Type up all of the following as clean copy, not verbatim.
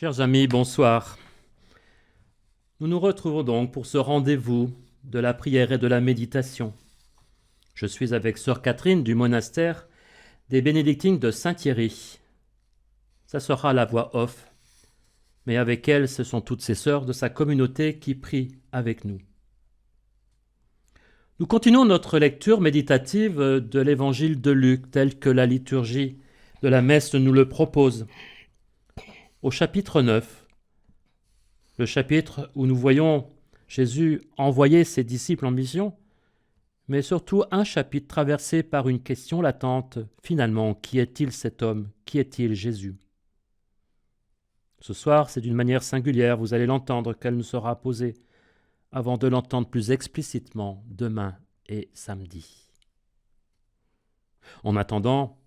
Chers amis, bonsoir. Nous nous retrouvons donc pour ce rendez-vous de la prière et de la méditation. Je suis avec sœur Catherine du monastère des Bénédictines de Saint-Thierry. Ça sera la voix off, mais avec elle, ce sont toutes ces sœurs de sa communauté qui prient avec nous. Nous continuons notre lecture méditative de l'évangile de Luc, tel que la liturgie de la messe nous le propose. Au chapitre 9, le chapitre où nous voyons Jésus envoyer ses disciples en mission, mais surtout un chapitre traversé par une question latente. Finalement, qui est-il cet homme? Qui est-il Jésus? Ce soir, c'est d'une manière singulière, vous allez l'entendre, qu'elle nous sera posée, avant de l'entendre plus explicitement demain et samedi. En attendant,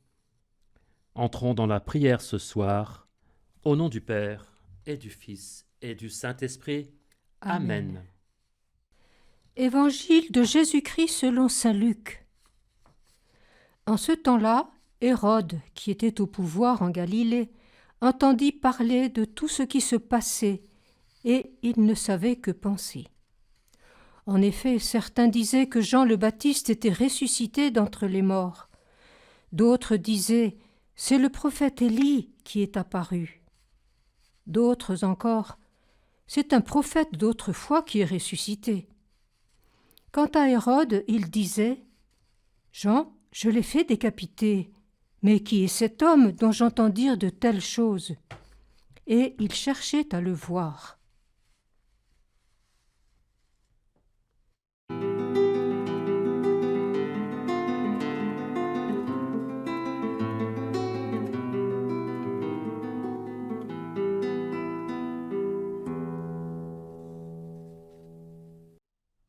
entrons dans la prière ce soir, au nom du Père et du Fils et du Saint-Esprit. Amen. Évangile de Jésus-Christ selon saint Luc. En ce temps-là, Hérode, qui était au pouvoir en Galilée, entendit parler de tout ce qui se passait, et il ne savait que penser. En effet, certains disaient que Jean le Baptiste était ressuscité d'entre les morts. D'autres disaient « C'est le prophète Élie qui est apparu ». D'autres encore « C'est un prophète d'autrefois qui est ressuscité ». Quant à Hérode, il disait « Jean, je l'ai fait décapiter, mais qui est cet homme dont j'entends dire de telles choses ?» Et il cherchait à le voir.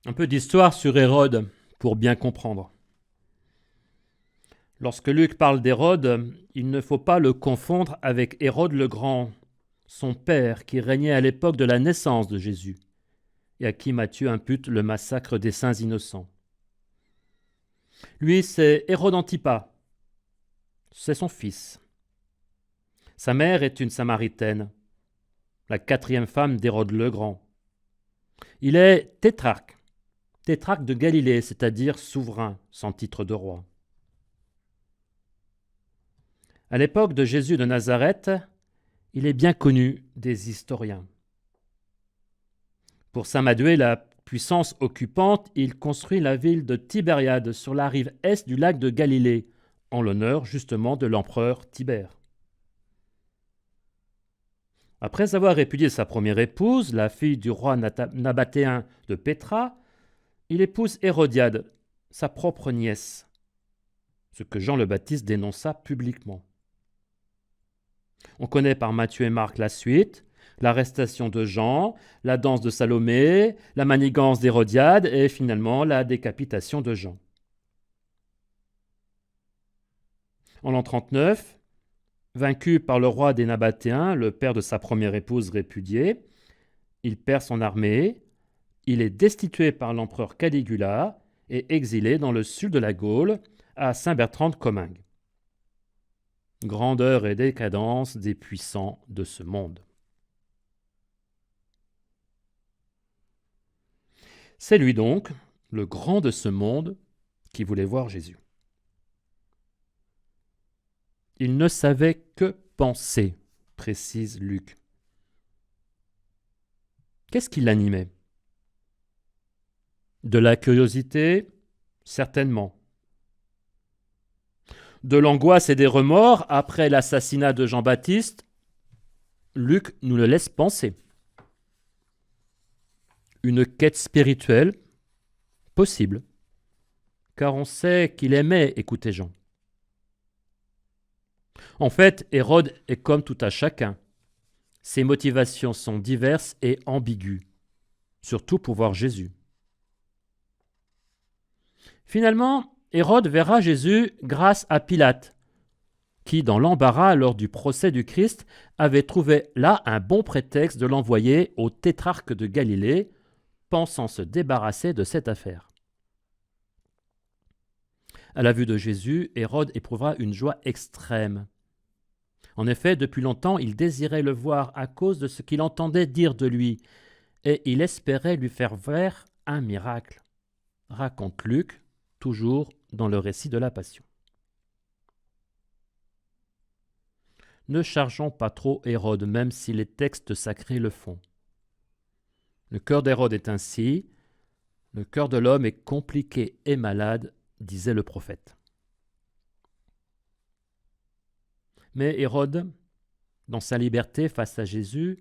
Un peu d'histoire sur Hérode, pour bien comprendre. Lorsque Luc parle d'Hérode, il ne faut pas le confondre avec Hérode le Grand, son père qui régnait à l'époque de la naissance de Jésus, et à qui Matthieu impute le massacre des saints innocents. Lui, c'est Hérode Antipas, c'est son fils. Sa mère est une Samaritaine, la 4e femme d'Hérode le Grand. Il est tétrarque de Galilée, c'est-à-dire souverain, sans titre de roi. À l'époque de Jésus de Nazareth, il est bien connu des historiens. Pour s'amadouer la puissance occupante, il construit la ville de Tibériade sur la rive est du lac de Galilée, en l'honneur justement de l'empereur Tibère. Après avoir répudié sa première épouse, la fille du roi nabatéen de Pétra, il épouse Hérodiade, sa propre nièce, ce que Jean le Baptiste dénonça publiquement. On connaît par Matthieu et Marc la suite, l'arrestation de Jean, la danse de Salomé, la manigance d'Hérodiade et finalement la décapitation de Jean. En l'an 39, vaincu par le roi des Nabatéens, le père de sa première épouse répudiée, il perd son armée, il est destitué par l'empereur Caligula et exilé dans le sud de la Gaule, à Saint-Bertrand-de-Comminges. Grandeur et décadence des puissants de ce monde. C'est lui donc, le grand de ce monde, qui voulait voir Jésus. Il ne savait que penser, précise Luc. Qu'est-ce qui l'animait? De la curiosité, certainement. De l'angoisse et des remords après l'assassinat de Jean-Baptiste, Luc nous le laisse penser. Une quête spirituelle, possible, car on sait qu'il aimait écouter Jean. En fait, Hérode est comme tout à chacun. Ses motivations sont diverses et ambiguës, surtout pour voir Jésus. Finalement, Hérode verra Jésus grâce à Pilate, qui, dans l'embarras lors du procès du Christ, avait trouvé là un bon prétexte de l'envoyer au tétrarque de Galilée, pensant se débarrasser de cette affaire. À la vue de Jésus, Hérode éprouvera une joie extrême. En effet, depuis longtemps, il désirait le voir à cause de ce qu'il entendait dire de lui, et il espérait lui faire voir un miracle, raconte Luc, toujours dans le récit de la Passion. Ne chargeons pas trop Hérode, même si les textes sacrés le font. Le cœur d'Hérode est ainsi, le cœur de l'homme est compliqué et malade, disait le prophète. Mais Hérode, dans sa liberté face à Jésus,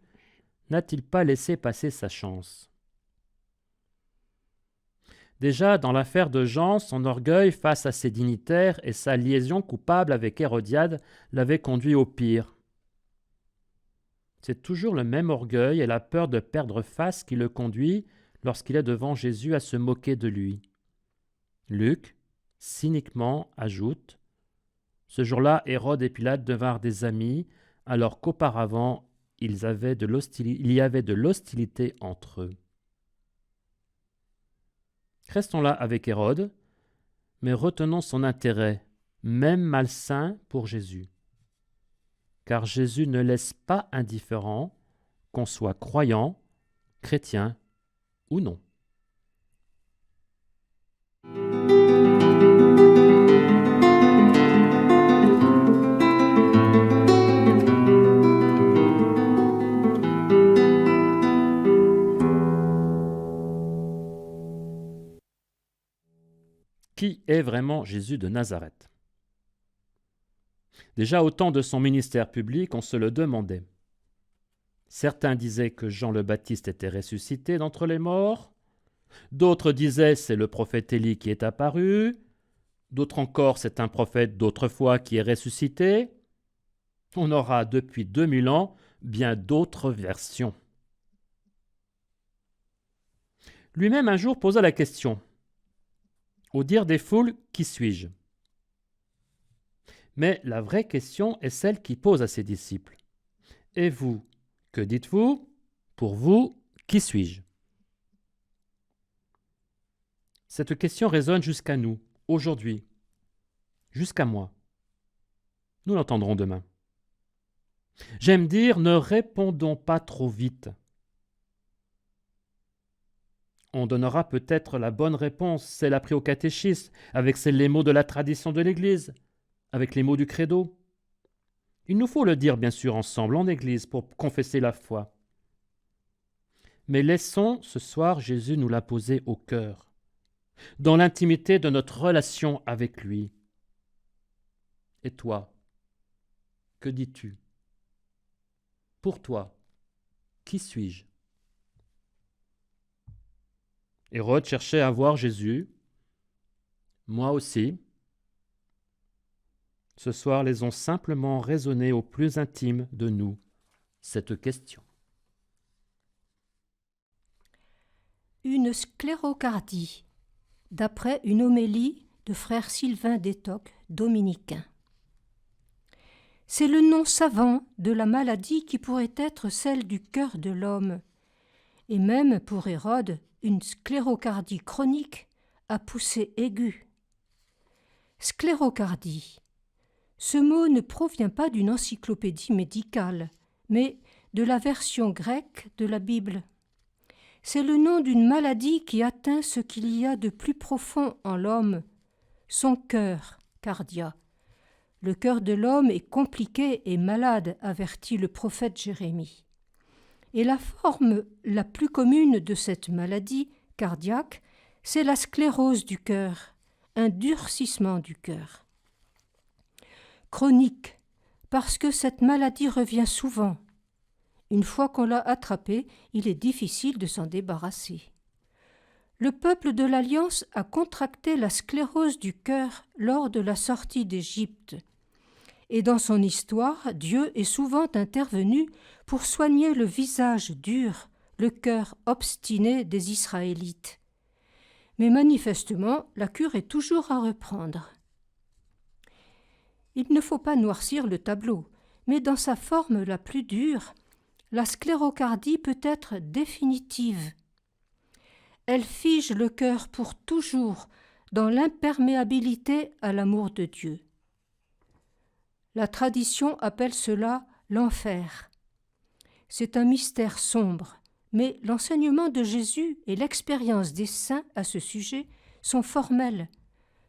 n'a-t-il pas laissé passer sa chance? Déjà, dans l'affaire de Jean, son orgueil face à ses dignitaires et sa liaison coupable avec Hérodiade l'avaient conduit au pire. C'est toujours le même orgueil et la peur de perdre face qui le conduit, lorsqu'il est devant Jésus, à se moquer de lui. Luc, cyniquement, ajoute « Ce jour-là, Hérode et Pilate devinrent des amis, alors qu'auparavant, il y avait de l'hostilité entre eux. » Restons là avec Hérode, mais retenons son intérêt, même malsain, pour Jésus. Car Jésus ne laisse pas indifférent, qu'on soit croyant, chrétien ou non. Qui est vraiment Jésus de Nazareth? Déjà au temps de son ministère public, on se le demandait. Certains disaient que Jean le Baptiste était ressuscité d'entre les morts, d'autres disaient c'est le prophète Élie qui est apparu, d'autres encore c'est un prophète d'autrefois qui est ressuscité. On aura depuis 2000 ans bien d'autres versions. Lui-même un jour posa la question. Au dire des foules, qui suis-je? Mais la vraie question est celle qu'il pose à ses disciples. Et vous, que dites-vous? Pour vous, qui suis-je? Cette question résonne jusqu'à nous, aujourd'hui, jusqu'à moi. Nous l'entendrons demain. J'aime dire, ne répondons pas trop vite. On donnera peut-être la bonne réponse, celle apprise au catéchisme, avec les mots de la tradition de l'Église, avec les mots du credo. Il nous faut le dire bien sûr ensemble en Église pour confesser la foi. Mais laissons ce soir Jésus nous la poser au cœur, dans l'intimité de notre relation avec lui. Et toi, que dis-tu? Pour toi, qui suis-je? Hérode cherchait à voir Jésus, moi aussi. Ce soir, laissons simplement résonner au plus intime de nous cette question. Une sclérocardie, d'après une homélie de frère Sylvain d'Étoc, dominicain. C'est le nom savant de la maladie qui pourrait être celle du cœur de l'homme, et même pour Hérode, une sclérocardie chronique à poussée aiguë. Sclérocardie. Ce mot ne provient pas d'une encyclopédie médicale, mais de la version grecque de la Bible. C'est le nom d'une maladie qui atteint ce qu'il y a de plus profond en l'homme, son cœur, cardia. Le cœur de l'homme est compliqué et malade, avertit le prophète Jérémie. Et la forme la plus commune de cette maladie cardiaque, c'est la sclérose du cœur, un durcissement du cœur. Chronique, parce que cette maladie revient souvent. Une fois qu'on l'a attrapée, il est difficile de s'en débarrasser. Le peuple de l'Alliance a contracté la sclérose du cœur lors de la sortie d'Égypte. Et dans son histoire, Dieu est souvent intervenu pour soigner le visage dur, le cœur obstiné des Israélites. Mais manifestement, la cure est toujours à reprendre. Il ne faut pas noircir le tableau, mais dans sa forme la plus dure, la sclérocardie peut être définitive. Elle fige le cœur pour toujours dans l'imperméabilité à l'amour de Dieu. La tradition appelle cela l'enfer. C'est un mystère sombre, mais l'enseignement de Jésus et l'expérience des saints à ce sujet sont formels.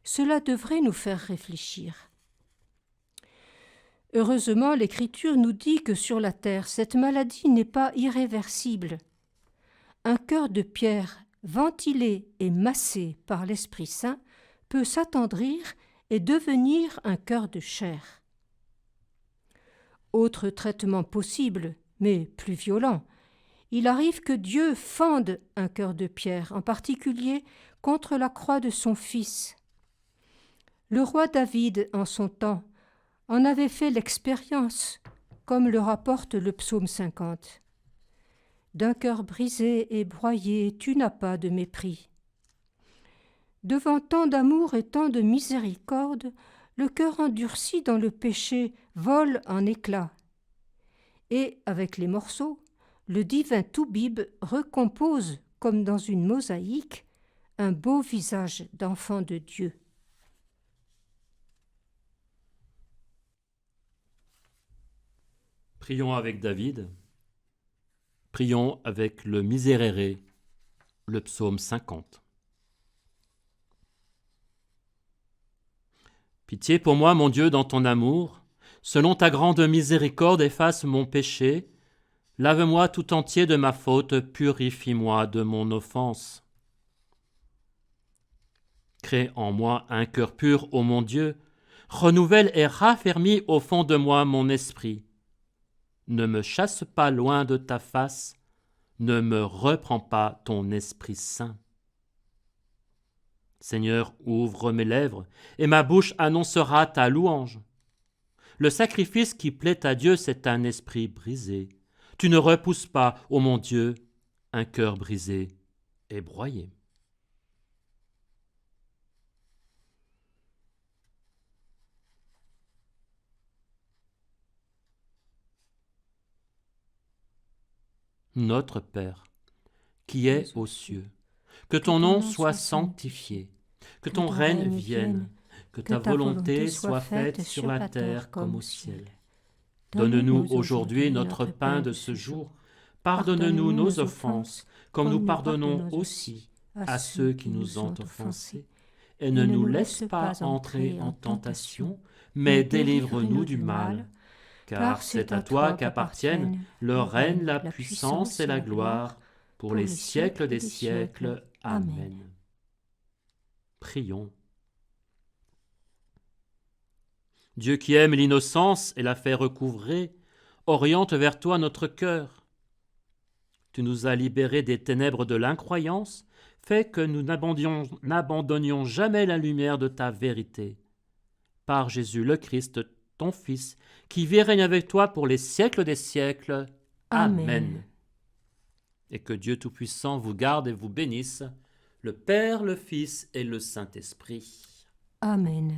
Cela devrait nous faire réfléchir. Heureusement, l'Écriture nous dit que sur la terre, cette maladie n'est pas irréversible. Un cœur de pierre, ventilé et massé par l'Esprit Saint, peut s'attendrir et devenir un cœur de chair. Autre traitement possible, mais plus violent, il arrive que Dieu fende un cœur de pierre, en particulier contre la croix de son Fils. Le roi David, en son temps, en avait fait l'expérience, comme le rapporte le psaume 50. D'un cœur brisé et broyé, tu n'as pas de mépris. Devant tant d'amour et tant de miséricorde, le cœur endurci dans le péché vole en éclats. Et, avec les morceaux, le divin Toubib recompose, comme dans une mosaïque, un beau visage d'enfant de Dieu. Prions avec David. Prions avec le Miserere, le psaume 50. Pitié pour moi, mon Dieu, dans ton amour. Selon ta grande miséricorde, efface mon péché. Lave-moi tout entier de ma faute, purifie-moi de mon offense. Crée en moi un cœur pur, ô mon Dieu. Renouvelle et raffermis au fond de moi mon esprit. Ne me chasse pas loin de ta face, ne me reprends pas ton Esprit Saint. Seigneur, ouvre mes lèvres, et ma bouche annoncera ta louange. Le sacrifice qui plaît à Dieu, c'est un esprit brisé. Tu ne repousses pas, ô mon Dieu, un cœur brisé et broyé. Notre Père, qui es aux cieux, que ton nom soit sanctifié, que ton règne vienne, que ta volonté soit faite sur la terre comme au ciel. Donne-nous aujourd'hui notre pain de ce jour. Pardonne-nous nos offenses, comme nous pardonnons aussi à ceux qui nous ont offensés. Et ne nous laisse pas entrer en tentation, mais délivre-nous du mal. Car c'est à toi qu'appartiennent le règne, la puissance et la gloire, pour les siècles des siècles. Amen. Prions. Dieu qui aime l'innocence et la fait recouvrer, oriente vers toi notre cœur. Tu nous as libérés des ténèbres de l'incroyance, fais que nous n'abandonnions jamais la lumière de ta vérité. Par Jésus le Christ, ton Fils, qui vit et règne avec toi pour les siècles des siècles. Amen. Et que Dieu Tout-Puissant vous garde et vous bénisse, le Père, le Fils et le Saint-Esprit. Amen.